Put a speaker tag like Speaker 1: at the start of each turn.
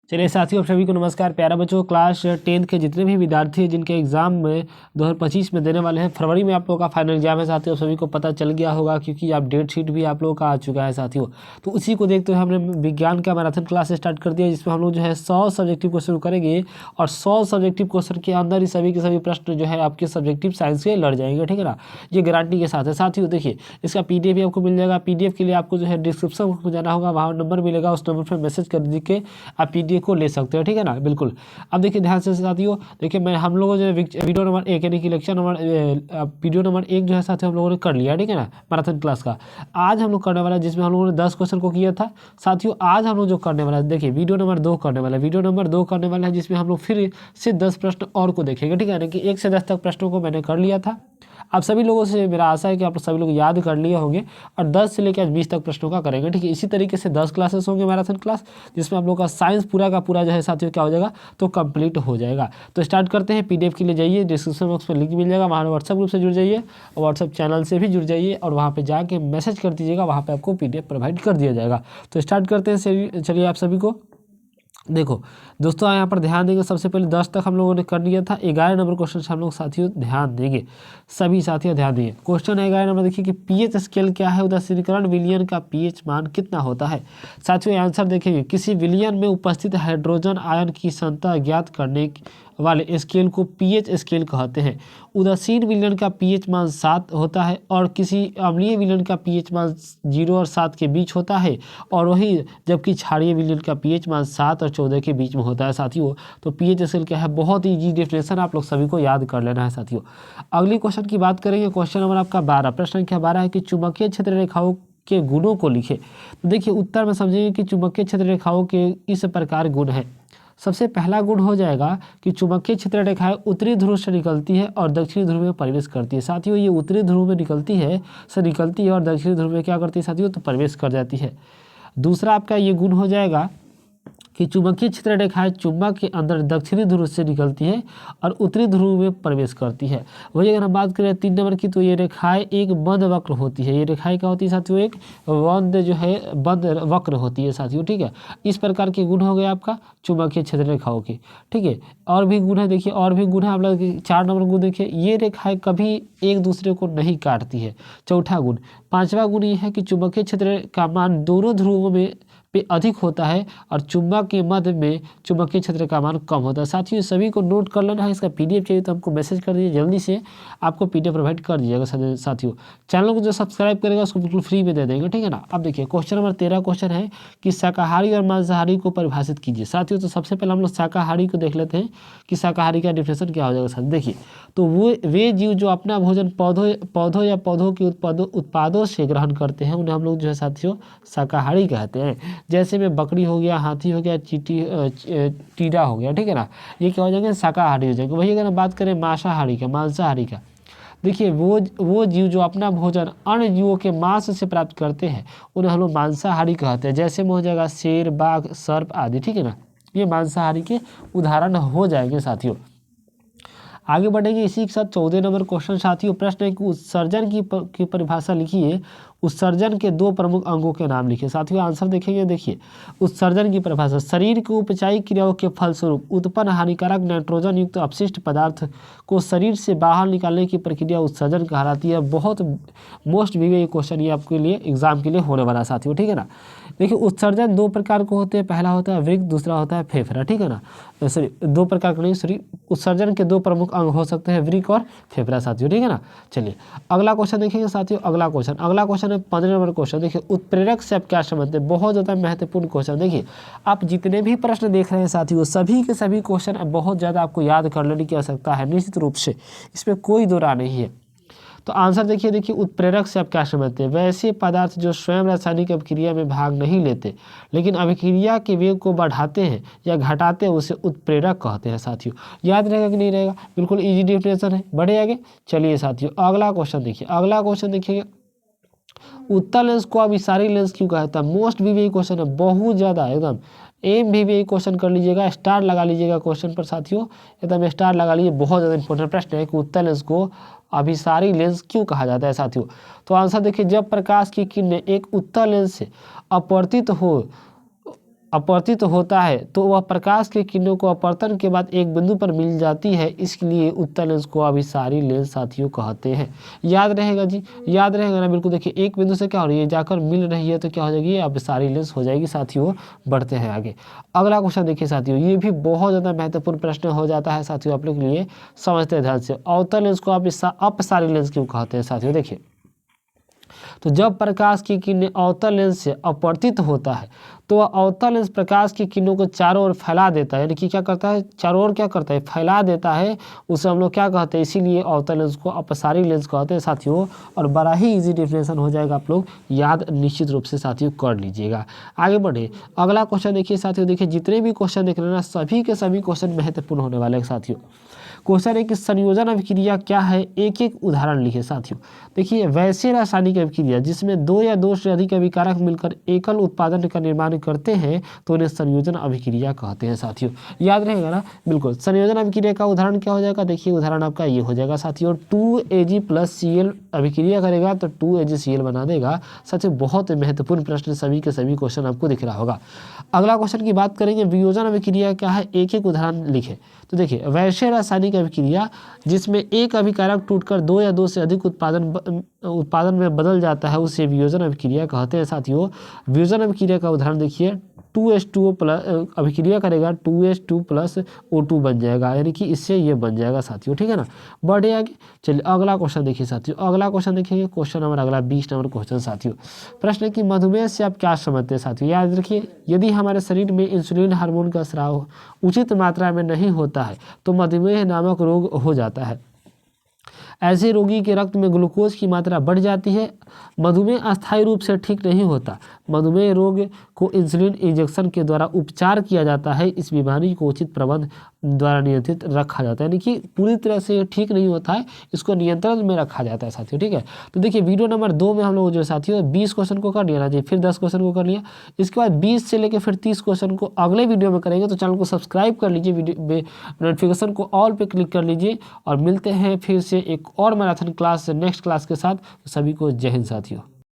Speaker 1: चलिए साथियों, आप सभी को नमस्कार। प्यारा बच्चों, क्लास 10 के जितने भी विद्यार्थी हैं जिनके एग्जाम में 2025 में देने वाले हैं, फरवरी में आप लोगों का फाइनल एग्जाम है साथियों। सभी को पता चल गया होगा क्योंकि आप डेट शीट भी आप लोगों का आ चुका है साथियों। तो उसी को देखते हुए हमने विज्ञान का मैराथन क्लास स्टार्ट कर दिया, जिसमें हम लोग जो है 100 सब्जेक्टिव क्वेश्चन करेंगे और 100 सब्जेक्टिव क्वेश्चन के अंदर ही सभी के सभी प्रश्न जो है आपके सब्जेक्टिव साइंस के लड़ जाएंगे, ठीक है ना। ये गारंटी के साथ है साथियों। देखिए, इसका PDF भी आपको मिल जाएगा। PDF के लिए आपको जो है डिस्क्रिप्शन में जाना होगा, वहाँ नंबर मिलेगा, उस नंबर पर मैसेज कर दीजिए, आप PDF को ले सकते हो, ठीक है ना। बिल्कुल। अब देखिए ध्यान से साथियों, देखिए मैं हम लोगों जो वीडियो नंबर 1 यानी कि लेक्चर नंबर वीडियो नंबर 1 जो है साथियों हम लोगों ने कर लिया, ठीक है ना, मैराथन क्लास का। आज हम लोग करने वाला है जिसमें हम लोगों ने 10 क्वेश्चन को किया था साथियों। आज हम लोग जो करने वाला है, देखिए वीडियो नंबर 2 करने वाला है। वीडियो नंबर 2 करने वाला है जिसमें हम लोग फिर से 10 प्रश्न और को देखेंगे, ठीक है, यानी कि 1 से 10 तक प्रश्नों को मैंने कर लिया था। आप सभी लोगों से मेरा आशा है कि आप सभी लोग याद कर लिए होंगे और 10 से लेकर 20 तक प्रश्नों का करेंगे, ठीक है। इसी तरीके से 10 क्लासेस होंगे मैराथन क्लास, जिसमें आप लोग का साइंस पूरा का पूरा जो है साथियों क्या हो जाएगा, तो कंप्लीट हो जाएगा। तो स्टार्ट करते हैं। PDF के लिए जाइए, डिस्क्रिप्शन बॉक्स में लिंक मिल जाएगा, वहाँ व्हाट्सएप ग्रुप से जुड़ जाइए और व्हाट्सएप चैनल से भी जुड़ जाइए और वहाँ पर जाके मैसेज कर दीजिएगा, वहाँ पर आपको PDF प्रोवाइड कर दिया जाएगा। तो स्टार्ट करते हैं। चलिए आप सभी को देखो दोस्तों, यहाँ पर ध्यान देंगे। सबसे पहले 10 तक हम लोगों ने कर लिया था। 11 नंबर क्वेश्चन से हम लोग साथियों ध्यान देंगे, सभी साथियों ध्यान देंगे। क्वेश्चन है 11 नंबर, देखिए कि पीएच स्केल क्या है, उदासीनीकरण विलयन का पीएच मान कितना होता है साथियों। आंसर देखेंगे, किसी विलयन में उपस्थित हाइड्रोजन आयन की सांद्रता ज्ञात करने वाले स्केल को पीएच स्केल कहते हैं। उदासीन विलयन का पीएच मान 7 होता है और किसी अम्लीय विलयन का पीएच मान 0 और 7 के बीच होता है, और वही जबकि क्षारीय विलयन का पीएच मान 7 और 14 के बीच में होता है साथियों। तो पीएच स्केल क्या है, बहुत ही इजी डेफिनेशन आप लोग सभी को याद कर लेना है साथियों। अगले क्वेश्चन की बात करेंगे। क्वेश्चन नंबर आपका 12, प्रश्न संख्या 12 है कि चुंबकीय क्षेत्र रेखाओं के गुणों को लिखे। तो देखिए उत्तर में समझेंगे कि चुंबकीय क्षेत्र रेखाओं के इस प्रकार गुण है। सबसे पहला गुण हो जाएगा कि चुंबकीय क्षेत्र रेखाएं उत्तरी ध्रुव से निकलती है और दक्षिणी ध्रुव में प्रवेश करती है साथियों। ये उत्तरी ध्रुव में निकलती है और दक्षिणी ध्रुव में क्या करती है साथियों, तो प्रवेश कर जाती है। दूसरा आपका ये गुण हो जाएगा कि चुंबकीय क्षेत्र रेखाएं चुंबक के अंदर दक्षिणी ध्रुव से निकलती है और उत्तरी ध्रुव में प्रवेश करती है। वही अगर हम बात करें 3 नंबर की, तो ये रेखाएं एक बंद वक्र होती है। ये रेखाएं क्या होती है साथियों, एक बंद जो है बंद वक्र होती है साथियों, ठीक है। इस प्रकार के गुण हो गए आपका चुंबकीय क्षेत्र रेखाओं के, ठीक है। और भी गुण है, देखिए और भी गुण है आप लोग। 4 नंबर गुण देखिए, ये रेखाएं कभी एक दूसरे को नहीं काटती है, चौथा गुण। 5वां गुण ये है कि चुंबकीय क्षेत्र का मान दोनों ध्रुवों में पे अधिक होता है और चुंबक के मध्य में चुंबकीय क्षेत्र का मान कम होता है साथियों। सभी को नोट कर लेना है। इसका PDF चाहिए तो हमको मैसेज कर दीजिए, जल्दी से आपको PDF प्रोवाइड कर दीजिएगा साथियों। चैनल को जो सब्सक्राइब करेगा उसको बिल्कुल फ्री में दे देंगे, ठीक है ना। अब देखिए क्वेश्चन नंबर 13 क्वेश्चन है कि शाकाहारी और मांसाहारी को परिभाषित कीजिए साथियों। तो सबसे पहले हम लोग शाकाहारी को देख लेते हैं कि शाकाहारी का डिफिनेशन क्या हो जाएगा साथियों। देखिए, तो वो वे जीव जो अपना भोजन पौधों या पौधों के उत्पादों से ग्रहण करते हैं, उन्हें हम लोग जो है साथियों शाकाहारी कहते हैं। जैसे में बकरी हो गया, हाथी हो गया, टीडा हो गया, ठीक है ना, ये क्या हो जाएंगे, शाकाहारी हो जाएंगे। वही अगर हम बात करें मांसाहारी का, देखिए वो जीव जो अपना भोजन अन्य जीवों के मांस से प्राप्त करते हैं, उन्हें हम लोग मांसाहारी कहते हैं। जैसे में हो जाएगा शेर, बाघ, सर्प आदि, ठीक है ना, ये मांसाहारी के उदाहरण हो जाएंगे साथियों। आगे बढ़ेंगे इसी के साथ 14 नंबर क्वेश्चन साथियों। प्रश्न है कि उत्सर्जन की परिभाषा लिखिए। उत्सर्जन के 2 प्रमुख अंगों के नाम लिखिए साथियों। आंसर देखेंगे, देखिए उत्सर्जन की परिभाषा, शरीर की उपचायी क्रियाओं के फलस्वरूप उत्पन्न हानिकारक नाइट्रोजन युक्त अपशिष्ट पदार्थ को शरीर से बाहर निकालने की प्रक्रिया उत्सर्जन कहलाती है। बहुत मोस्ट वीवे क्वेश्चन ये आपके लिए एग्जाम के लिए होने वाला साथियों, ठीक है ना। देखिए उत्सर्जन 2 प्रकार के होते हैं, पहला होता है वृक्क, दूसरा होता है फेफड़ा, ठीक है ना। सॉरी 2 प्रकार के नहीं, सॉरी उत्सर्जन के 2 प्रमुख अंग हो सकते हैं, वृक्क और फेफड़ा साथियों, ठीक है ना। चलिए अगला क्वेश्चन देखेंगे साथियों। अगला क्वेश्चन है 15 नंबर क्वेश्चन। देखिए उत्प्रेरक से आप क्या समझते हैं, बहुत ज़्यादा महत्वपूर्ण क्वेश्चन। देखिए आप जितने भी प्रश्न देख रहे हैं साथियों, सभी के सभी क्वेश्चन बहुत ज़्यादा आपको याद कर लेने की आवश्यकता है निश्चित रूप से, इसमें कोई दो राय नहीं है। तो आंसर देखिए उत्प्रेरक से आप क्या समझते हैं, वैसे पदार्थ जो स्वयं रासायनिक अभिक्रिया में भाग नहीं लेते लेकिन अभिक्रिया के वेग को बढ़ाते हैं या घटाते हैं, उसे उत्प्रेरक कहते हैं साथियों। याद रहेगा कि नहीं रहेगा, बिल्कुल इजी डेफिनेशन है। बढ़े आगे, चलिए साथियों अगला क्वेश्चन देखिए। उत्तल लेंस को अभिसारी लेंस क्यों कहता है, मोस्ट वीवी क्वेश्चन है, बहुत ज़्यादा एकदम MVV क्वेश्चन कर लीजिएगा, स्टार लगा लीजिएगा क्वेश्चन पर साथियों, एकदम स्टार लगा लीजिए। बहुत ज़्यादा इंपॉर्टेंट प्रश्न है कि उत्तल लेंस को अभिसारी लेंस क्यों कहा जाता है साथियों। तो आंसर देखिए, जब प्रकाश की किरणें एक उत्तल लेंस से अपवर्तित हो अपवर्तित होता है तो वह प्रकाश के किरणों को अपवर्तन के बाद एक बिंदु पर मिल जाती है, इसलिए उत्तल लेंस को अभिसारी लेंस साथियों कहते हैं। याद रहेगा जी, याद रहेगा ना, बिल्कुल। देखिए एक बिंदु से क्या हो रही है, जाकर मिल रही है तो क्या हो जाएगी, अभिसारी लेंस हो जाएगी साथियों। बढ़ते हैं आगे। अगला क्वेश्चन देखिए साथियों, ये भी बहुत ज़्यादा महत्वपूर्ण प्रश्न हो जाता है साथियों आप लोग के लिए, समझते हैं ध्यान से। अवतल लेंस को अपसारी लेंस क्यों कहते हैं साथियों? देखिए, तो जब प्रकाश की किरणें अवतल लेंस से अपवर्तित होता है तो वह अवतल लेंस प्रकाश की किरणों को चारों ओर फैला देता है, यानी कि क्या करता है, चारों ओर क्या करता है, फैला देता है। उसे हम लोग क्या कहते हैं, इसीलिए अवतल लेंस को अपसारी लेंस कहते हैं साथियों। और बड़ा ही इजी डेफिनेशन हो जाएगा, आप लोग याद निश्चित रूप से साथियों कर लीजिएगा। आगे बढ़े, अगला क्वेश्चन देखिए साथियों। देखिए जितने भी क्वेश्चन देख रहे हैं ना, सभी के सभी क्वेश्चन महत्वपूर्ण होने वाले हैं साथियों। क्वेश्चन है कि संयोजन अभिक्रिया क्या है, एक एक उदाहरण लिखे साथियों। देखिए वैसे रासायनिक अभिक्रिया जिसमें दो या दो से अधिक अभिकारक मिलकर एकल उत्पादन का निर्माण करते हैं तो उन्हें संयोजन अभिक्रिया कहते हैं साथियों। याद रहेगा ना, बिल्कुल। संयोजन अभिक्रिया का उदाहरण क्या हो जाएगा, देखिए उदाहरण आपका ये हो जाएगा साथियों, 2Ag + Cl अभिक्रिया करेगा तो 2AgCl बना देगा साथियों। बहुत महत्वपूर्ण प्रश्न, सभी के सभी क्वेश्चन आपको दिख रहा होगा। अगला क्वेश्चन की बात करेंगे, वियोजन अभिक्रिया क्या है, एक एक उदाहरण लिखे। तो देखिए वैसे रासायनिक अभिक्रिया जिसमें एक अभिकारक टूटकर दो या दो से अधिक उत्पादन में बदल जाता है उसे वियोजन अभिक्रिया कहते हैं साथियों। वियोजन अभिक्रिया का उदाहरण देखिए, 2H2O प्लस अभिक्रिया करेगा 2H2 + O2 बन जाएगा, यानी कि इससे ये बन जाएगा साथियों, ठीक है ना। बढ़े आगे, चलिए अगला क्वेश्चन देखिए साथियों। अगला क्वेश्चन देखिए, क्वेश्चन नंबर अगला 20 नंबर क्वेश्चन साथियों। प्रश्न है कि मधुमेह से आप क्या समझते हैं साथियों? याद रखिए, यदि हमारे शरीर में इंसुलिन हार्मोन का स्राव उचित मात्रा में नहीं होता है तो मधुमेह नामक रोग हो जाता है। ऐसे रोगी के रक्त में ग्लूकोज की मात्रा बढ़ जाती है। मधुमेह अस्थायी रूप से ठीक नहीं होता। मधुमेह रोग को इंसुलिन इंजेक्शन के द्वारा उपचार किया जाता है। इस बीमारी को उचित प्रबंध द्वारा नियंत्रित रखा जाता है, यानी कि पूरी तरह से ठीक नहीं होता है, इसको नियंत्रण में रखा जाता है साथियों, ठीक है। तो देखिए वीडियो नंबर 2 में हम लोग जो साथियों 20 क्वेश्चन को कर लिया ना जी, फिर 10 क्वेश्चन को कर लिया। इसके बाद 20 से लेकर फिर 30 क्वेश्चन को अगले वीडियो में करेंगे। तो चैनल को सब्सक्राइब कर लीजिए, वीडियो नोटिफिकेशन को ऑल पे क्लिक कर लीजिए। और मिलते हैं फिर से एक और मैराथन क्लास नेक्स्ट क्लास के साथ। सभी को जय हिंद साथियों।